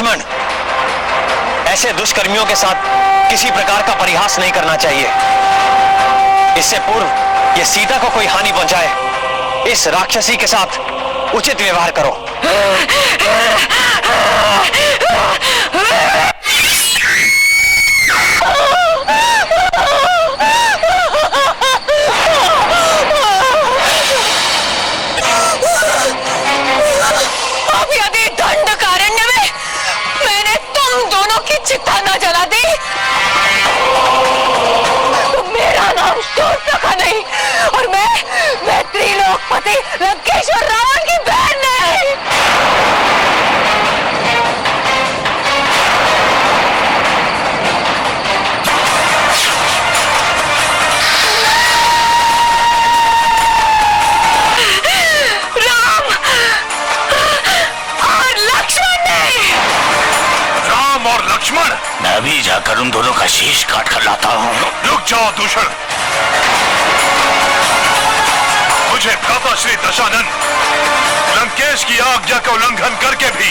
लक्ष्मण, ऐसे दुष्कर्मियों के साथ किसी प्रकार का परिहास नहीं करना चाहिए। इससे पूर्व ये सीता को कोई हानि पहुंचाए, इस राक्षसी के साथ उचित व्यवहार करो। अब यदि दंडकारण्य में मैंने तुम दोनों की चिता न जला दी तो मेरा नाम शूर्पणखा नहीं, और मैं त्रिलोकपति लंकेश्वर रावण की बहन नहीं। राम और लक्ष्मण नहीं। राम और लक्ष्मण? मैं अभी जाकर उन दोनों का शीश काट कर लाता हूँ। रुक जाओ दूषण। मुझे भ्राता श्री दशानन लंकेश की आज्ञा का उल्लंघन करके भी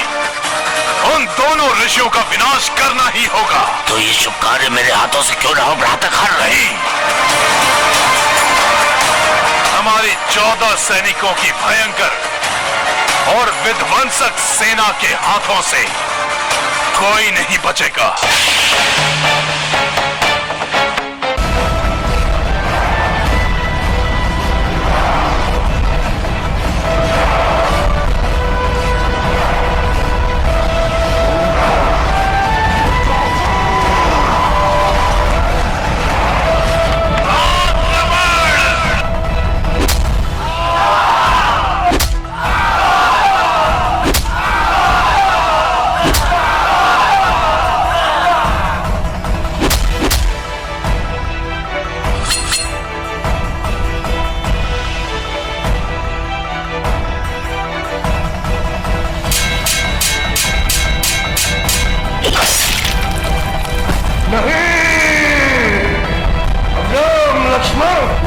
उन दोनों ऋषियों का विनाश करना ही होगा। तो ये शुभ कार्य मेरे हाथों से क्यों ना हो भ्राताखार? नहीं, हमारी 14 सैनिकों की भयंकर और विध्वंसक सेना के हाथों से कोई नहीं बचेगा।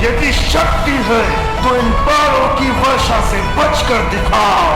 यदि शक्ति है तो इन बारों की वर्षा से बचकर दिखाओ।